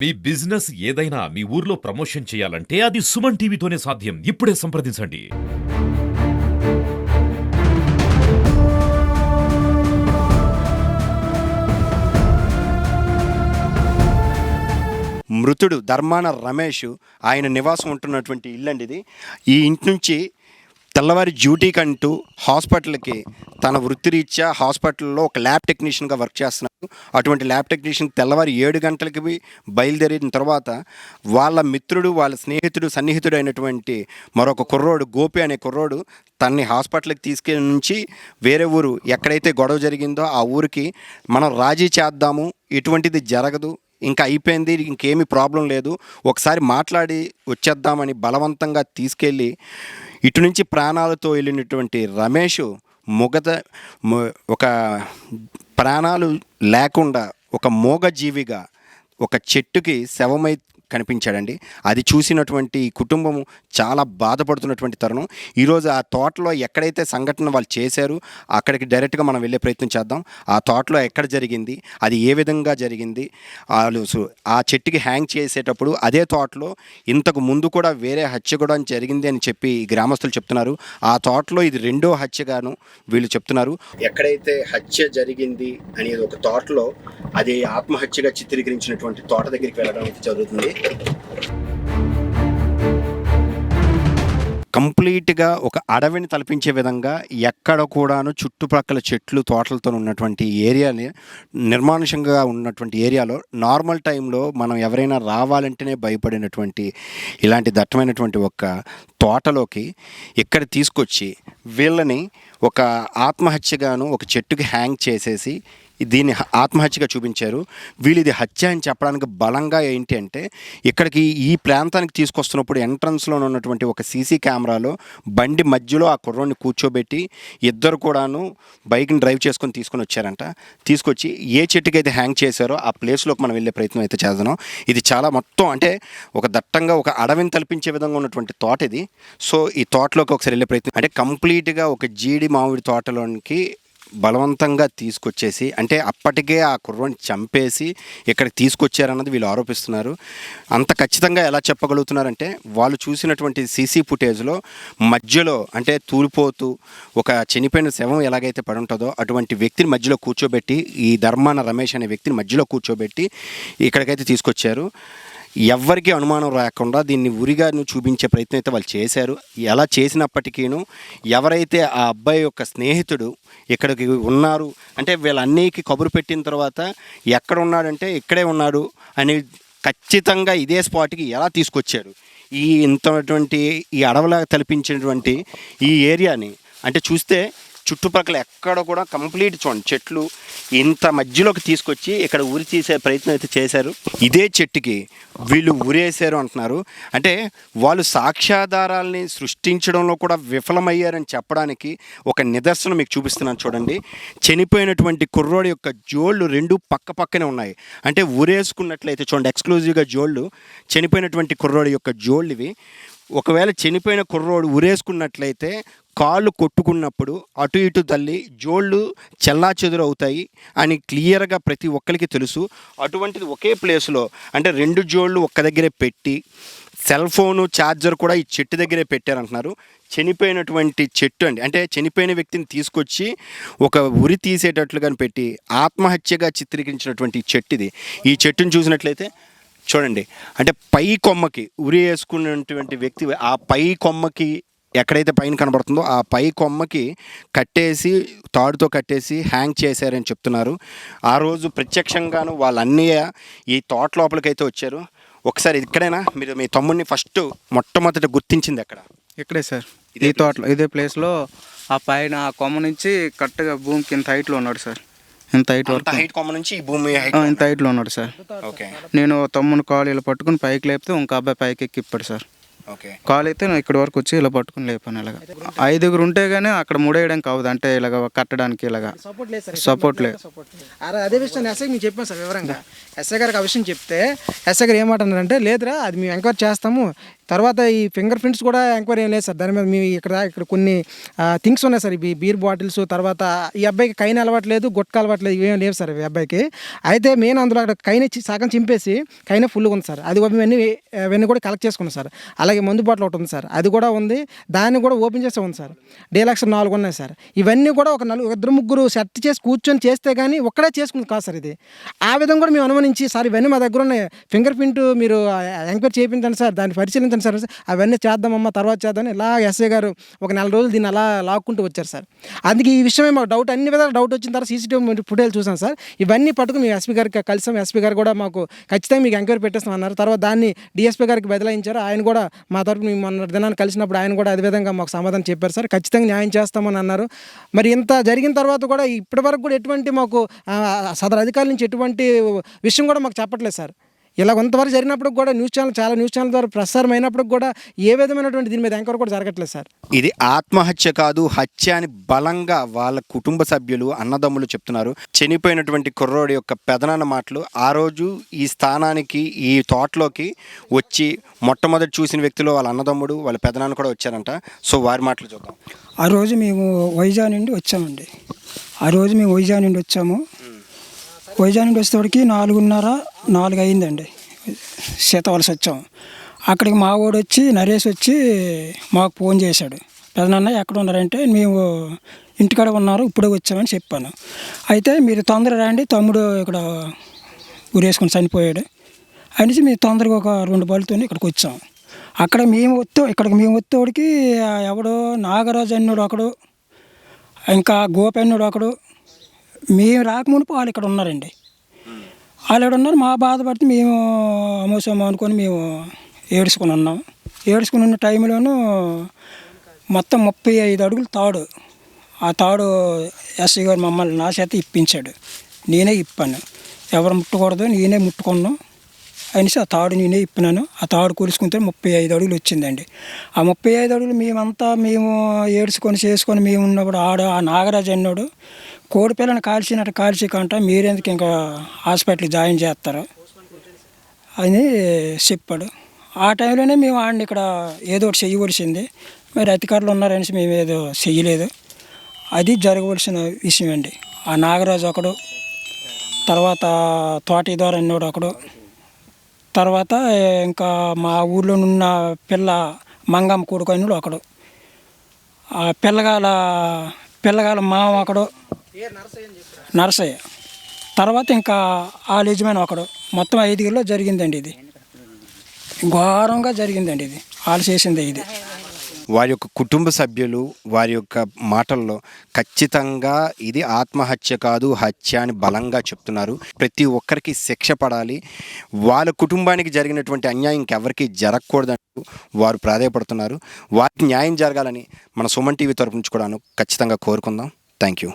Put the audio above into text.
మీ business ఏదైనా మీ ఊర్లో promotion చేయాలంటే అది సుమన్ టీవీతోనే సాధ్యం. ఇప్పుడే సంప్రదించండి. మృతుడు ధర్మాన రమేష్ ఆయన నివాసం ఉంటున్నటువంటి ఇల్లండి ఇది. ఈ ఇంటి నుంచి తెల్లవారి డ్యూటీకంటూ హాస్పిటల్కి తన వృత్తిరీత్యా హాస్పిటల్లో ఒక ల్యాబ్ టెక్నీషియన్గా వర్క్ చేస్తున్నారు. అటువంటి ల్యాబ్ టెక్నీషియన్ తెల్లవారి 7 గంటలకి బయలుదేరిన తర్వాత వాళ్ళ మిత్రుడు, వాళ్ళ స్నేహితుడు, సన్నిహితుడు అయినటువంటి మరొక కుర్రోడు గోపి అనే కుర్రోడు తన్ని హాస్పిటల్కి తీసుకెళ్ళి నుంచి వేరే ఊరు ఎక్కడైతే గొడవ జరిగిందో ఆ ఊరికి మనం రాజీ చేద్దాము, ఎటువంటిది జరగదు, ఇంకా అయిపోయింది, ఇంకేమీ ప్రాబ్లం లేదు, ఒకసారి మాట్లాడి వచ్చేద్దామని బలవంతంగా తీసుకెళ్ళి ఇటు నుంచి ప్రాణాలతో వెళ్ళినటువంటి రమేష్ ఒక ప్రాణాలు లేకుండా ఒక మూగజీవిగా ఒక చెట్టుకి శవమై కనిపించాడండి. అది చూసినటువంటి కుటుంబము చాలా బాధపడుతున్నటువంటి తరుణం. ఈరోజు ఆ తోటలో ఎక్కడైతే సంఘటన వాళ్ళు చేశారు అక్కడికి డైరెక్ట్గా మనం వెళ్ళే ప్రయత్నం చేద్దాం. ఆ తోటలో ఎక్కడ జరిగింది, అది ఏ విధంగా జరిగింది, ఆ చెట్టుకి హ్యాంగ్ చేసేటప్పుడు అదే తోటలో ఇంతకు ముందు కూడా వేరే హత్య కూడా జరిగింది అని చెప్పి గ్రామస్తులు చెప్తున్నారు. ఆ తోటలో ఇది రెండో హత్యగాను వీళ్ళు చెప్తున్నారు. ఎక్కడైతే హత్య జరిగింది అనేది ఒక తోటలో అది ఆత్మహత్యగా చిత్రీకరించినటువంటి తోట దగ్గరికి వెళ్ళడం అయితే జరుగుతుంది. కంప్లీట్గా ఒక అడవిని తలపించే విధంగా ఎక్కడ కూడాను చుట్టుపక్కల చెట్లు తోటలతో ఉన్నటువంటి ఏరియాని నిర్మానుషంగా ఉన్నటువంటి ఏరియాలో నార్మల్ టైంలో మనం ఎవరైనా రావాలంటేనే భయపడినటువంటి ఇలాంటి దట్టమైనటువంటి ఒక తోటలోకి ఇక్కడ తీసుకొచ్చి వీళ్ళని ఒక ఆత్మహత్యగాను ఒక చెట్టుకి హ్యాంగ్ చేసేసి దీన్ని ఆత్మహత్యగా చూపించారు. వీళ్ళు ఇది హత్య అని చెప్పడానికి బలంగా ఏంటి అంటే ఇక్కడికి ఈ ప్రాంతానికి తీసుకొస్తున్నప్పుడు ఎంట్రన్స్లో ఉన్నటువంటి ఒక సీసీ కెమెరాలో బండి మధ్యలో ఆ కుర్రోడిని కూర్చోబెట్టి ఇద్దరు కూడాను బైక్ని డ్రైవ్ చేసుకొని తీసుకొని వచ్చారంట. తీసుకొచ్చి ఏ చెట్టుకైతే హ్యాంగ్ చేశారో ఆ ప్లేస్లోకి మనం వెళ్ళే ప్రయత్నం అయితే చేద్దాం. ఇది చాలా మొత్తం అంటే ఒక దట్టంగా ఒక అడవిని తలపించే విధంగా ఉన్నటువంటి తోట ఇది. సో ఈ తోటలోకి ఒకసారి వెళ్ళే ప్రయత్నం అంటే కంప్లీట్గా ఒక జీడి మామిడి తోటలోనికి బలవంతంగా తీసుకొచ్చేసి అంటే అప్పటికే ఆ కుర్రని చంపేసి ఇక్కడికి తీసుకొచ్చారన్నది వీళ్ళు ఆరోపిస్తున్నారు. అంత ఖచ్చితంగా ఎలా చెప్పగలుగుతున్నారంటే వాళ్ళు చూసినటువంటి సీసీ ఫుటేజ్లో మధ్యలో అంటే తూలిపోతూ ఒక చనిపోయిన శవం ఎలాగైతే పడి ఉంటుందో అటువంటి వ్యక్తిని మధ్యలో కూర్చోబెట్టి ఈ ధర్మాన రమేష్ అనే వ్యక్తిని మధ్యలో కూర్చోబెట్టి ఇక్కడికైతే తీసుకొచ్చారు. ఎవ్వరికీ అనుమానం రాకుండా దీన్ని ఉరిగాను చూపించే ప్రయత్నం అయితే వాళ్ళు చేశారు. ఎలా చేసినప్పటికీను ఎవరైతే ఆ అబ్బాయి యొక్క స్నేహితుడు ఇక్కడికి ఉన్నారు అంటే వీళ్ళన్నీకి కబురు పెట్టిన తర్వాత ఎక్కడ ఉన్నాడంటే ఇక్కడే ఉన్నాడు అని ఖచ్చితంగా ఇదే స్పాట్కి ఎలా తీసుకొచ్చారు. ఇంతటువంటి ఈ అడవిలా తలపించినటువంటి ఈ ఏరియాని అంటే చూస్తే చుట్టుపక్కల ఎక్కడ కూడా కంప్లీట్ చూడండి చెట్లు ఇంత మధ్యలోకి తీసుకొచ్చి ఇక్కడ ఉరి తీసే ప్రయత్నం అయితే చేశారు. ఇదే చెట్టుకి వీళ్ళు ఉరేశారు అంటున్నారు. అంటే వాళ్ళు సాక్ష్యాధారాలని సృష్టించడంలో కూడా విఫలమయ్యారని చెప్పడానికి ఒక నిదర్శనం మీకు చూపిస్తున్నాను చూడండి. చనిపోయినటువంటి కుర్రోడి యొక్క జోళ్ళు రెండు పక్క పక్కనే ఉన్నాయి. అంటే ఉరేసుకున్నట్లయితే చూడండి ఎక్స్క్లూజివ్గా జోళ్ళు చనిపోయినటువంటి కుర్రోడి యొక్క జోళ్ళు ఇవి. ఒకవేళ చనిపోయిన కుర్రోడు ఉరేసుకున్నట్లయితే కాళ్ళు కొట్టుకున్నప్పుడు అటు ఇటు తల్లి జోళ్ళు చెల్లాచెదురు అవుతాయి అని క్లియర్గా ప్రతి ఒక్కరికి తెలుసు. అటువంటిది ఒకే ప్లేస్లో అంటే రెండు జోళ్ళు ఒక్క దగ్గరే పెట్టి సెల్ ఫోను ఛార్జర్ కూడా ఈ చెట్టు దగ్గరే పెట్టారంటున్నారు. చనిపోయినటువంటి చెట్టు అండి అంటే చనిపోయిన వ్యక్తిని తీసుకొచ్చి ఒక ఉరి తీసేటట్లుగా పెట్టి ఆత్మహత్యగా చిత్రీకరించినటువంటి చెట్టు ఇది. ఈ చెట్టును చూసినట్లయితే చూడండి అంటే పై కొమ్మకి ఉరి వేసుకున్నటువంటి వ్యక్తి ఆ పై కొమ్మకి ఎక్కడైతే పైన కనబడుతుందో ఆ పై కొమ్మకి కట్టేసి తాడుతో కట్టేసి హ్యాంగ్ చేశారని చెప్తున్నారు. ఆ రోజు ప్రత్యక్షంగాను వాళ్ళన్నీ ఈ తోట లోపలికైతే వచ్చారు. ఒకసారి ఇక్కడైనా మీరు మీ తమ్ముడిని మొట్టమొదట గుర్తించింది ఎక్కడ? ఇక్కడే సార్, ఈ తోటలో ఇదే ప్లేస్లో ఆ పైన ఆ కొమ్మ నుంచి కరెక్ట్గా భూమికి ఇంత హైట్లో ఉన్నాడు సార్. ఇంత హైట్ వరకు హైట్ కొమ్మ నుంచి ఈ భూమి ఇంత హైట్లో ఉన్నాడు సార్. ఓకే, నేను తమ్ముని కాలు ఇలా పట్టుకుని పైకి లేపితే ఇంకో అబ్బాయి పైకి ఎక్కి ఇప్పాడు సార్. ఓకే, కాలు అయితే నేను ఇక్కడి వరకు వచ్చి ఇలా పట్టుకుని లేపాను. ఇలాగ 5 ఉంటే కానీ అక్కడ ముడేయడానికి అవ్వదు అంటే ఇలాగ కట్టడానికి ఇలాగా సపోర్ట్ లేదు. అదే విషయం ఎస్ఐకి మేము చెప్పాం సార్ వివరంగా. ఎస్ఐ గారికి ఆ విషయం చెప్తే ఎస్ఐ గారు ఏమంటున్నారంటే లేదురా అది మేము ఎంక్వైరీ చేస్తాము, తర్వాత ఈ ఫింగర్ ప్రింట్స్ కూడా ఎంక్వైరీ ఏం లేదు సార్. దాని మీద మీ ఇక్కడ కొన్ని థింగ్స్ ఉన్నాయి సార్. ఈ బీర్ బాటిల్స్, తర్వాత ఈ అబ్బాయికి కైన అలవాట్లేదు, గుట్క అలవాట్లేదు, ఇవేం లేవు సార్ ఈ అబ్బాయికి. అయితే మెయిన్ అందులో అక్కడ కైన సగం చింపేసి కైన ఫుల్గా ఉంది సార్. అది ఇవన్నీ కూడా కలెక్ట్ చేసుకున్నాం సార్. అలాగే మందు బాటిల్ ఒకటి ఉంది సార్, అది కూడా ఉంది. దాన్ని కూడా ఓపెన్ చేసే ఉంది సార్. డీలక్స్ 4 ఉన్నాయి సార్. ఇవన్నీ కూడా ఒక 2-3 సెట్ చేసి కూర్చొని చేస్తే కానీ ఒక్కడే చేసుకుంది కాదు సార్ ఇది. ఆ విధంగా కూడా మేము అనుమానించి సార్ ఇవన్నీ మా దగ్గర ఉన్నాయి, ఫింగర్ ప్రింట్ మీరు ఎంక్వైరీ చేయించండి సార్, దాన్ని పరిశీలించండి సార్, అవన్నీ చేద్దామమ్మా తర్వాత చేద్దామని ఇలా ఎస్ఐ గారు ఒక 4 రోజులు దీన్ని అలా లాక్కుంటూ వచ్చారు సార్. అందుకే ఈ విషయమే మాకు డౌట్, అన్ని విధాలు డౌట్ వచ్చిన తర్వాత సీసీటీవీ ఫుటేజ్ చూసాం సార్. ఇవన్నీ పట్టుకుని మేము ఎస్పీ గారికి కలిసాం. ఎస్పీ గారు కూడా మాకు ఖచ్చితంగా మీకు ఎంక్వైరీ పెట్టేస్తాం అన్నారు. తర్వాత దాన్ని డిఎస్పీ గారికి బదలాయించారు. ఆయన కూడా మా తరఫున మేము మొన్న దినాన్ని కలిసినప్పుడు ఆయన కూడా అదే విధంగా మాకు సమాధానం చెప్పారు సార్, ఖచ్చితంగా న్యాయం చేస్తామని అన్నారు. మరి ఇంత జరిగిన తర్వాత కూడా ఇప్పటి వరకు కూడా ఎటువంటి మాకు సదరు అధికారుల నుంచి ఎటువంటి విషయం కూడా మాకు చెప్పట్లేదు సార్. ఇలా కొంతవరకు జరిగినప్పుడు కూడా చాలా న్యూస్ ఛానల్ ద్వారా ప్రసారం అయినప్పుడు కూడా ఏ విధమైనటువంటి దీని మీద ఎంక్వైరీ కూడా జరగట్లేదు సార్. ఇది ఆత్మహత్య కాదు, హత్య అని బలంగా వాళ్ళ కుటుంబ సభ్యులు, అన్నదమ్ములు చెప్తున్నారు. చనిపోయినటువంటి కుర్రోడి యొక్క పెదనాన్న మాటలు, ఆ రోజు ఈ స్థానానికి, ఈ తోటలోకి వచ్చి మొట్టమొదటి చూసిన వ్యక్తిలో వాళ్ళ అన్నదమ్ముడు, వాళ్ళ పెదనాన్న కూడా వచ్చారంట. సో వారి మాటలు చూద్దాం. ఆ రోజు మేము వైజాగ్ నుండి వచ్చామండి. వైజాగ్ నుండి వచ్చేటప్పటికి 4:30 అయిందండి. శీతవలస వచ్చాం. అక్కడికి మా వాడు వచ్చి, నరేష్ వచ్చి మాకు ఫోన్ చేశాడు. పెదనాన్న ఎక్కడ ఉన్నారంటే, మేము ఇంటికాడ ఉన్నారు, ఇప్పుడే వచ్చామని చెప్పాను. అయితే మీరు తొందర రండి, తమ్ముడు ఇక్కడ ఉరేసుకొని చనిపోయాడు అనేసి మేము తొందరగా ఒక 2 బళ్ళతో ఇక్కడికి వచ్చాం. ఇక్కడికి మేము వచ్చేవాడికి ఎవడో నాగరాజు అన్నోడు ఒకడు, ఇంకా గోపి అన్నోడు ఒకడు, మేము రాకముందు వాళ్ళు ఇక్కడ ఉన్నారండి. వాళ్ళు ఇక్కడ ఉన్నారు. మా బాధపడితే మేము అమోసమో అనుకొని మేము ఏడుచుకుని ఉన్న టైంలోనూ మొత్తం 35 అడుగులు తాడు. ఆ తాడు ఎస్ఐ గారు మమ్మల్ని నా చేత ఇప్పించాడు. నేనే ఇప్పాను, ఎవరు ముట్టకూడదు, నేనే ముట్టుకున్నాను అనేసి ఆ తాడు నేనే ఇప్పినాను. ఆ తాడు కూలుసుకుంటే 35 అడుగులు వచ్చిందండి. ఆ 35 అడుగులు మేము చేసుకొని మేము ఉన్నప్పుడు ఆ నాగరాజు అన్నాడు, కోడి పిల్లని కాల్చికంట మీరెందుకు ఇంకా హాస్పిటల్కి జాయిన్ చేస్తారు అని చెప్పాడు. ఆ టైంలోనే మేము ఆడిని ఇక్కడ ఏదో ఒకటి చెయ్యవలసింది. మరి అధికారులు ఉన్నారనేసి మేము ఏదో చెయ్యలేదు. అది జరగవలసిన విషయం అండి. ఆ నాగరాజు ఒకడు, తర్వాత తోటదారు అన్నోడు ఒకడు, తర్వాత ఇంకా మా ఊళ్ళో ఉన్న మంగమ్మ కొడుకు అన్నోడు ఒకడు, ఆ పిల్లగాల మామ ఒకడు నరసయ్య, తర్వాత ఇంకా ఆ యజమాని ఒకడు. మొత్తం 5 జరిగిందండి. ఇది ఘోరంగా జరిగిందండి. ఇది వాళ్ళు చేసిందే. ఇది వారి యొక్క కుటుంబ సభ్యులు వారి యొక్క మాటల్లో ఖచ్చితంగా ఇది ఆత్మహత్య కాదు, హత్య అని బలంగా చెప్తున్నారు. ప్రతి ఒక్కరికి శిక్ష పడాలి, వాళ్ళ కుటుంబానికి జరిగినటువంటి అన్యాయం ఇంకెవరికి జరగకూడదంటూ వారు ప్రాధాయపడుతున్నారు. వారికి న్యాయం జరగాలని మన సుమన్ టీవీ తరపు నుంచి కూడా ఖచ్చితంగా కోరుకుందాం. Thank you.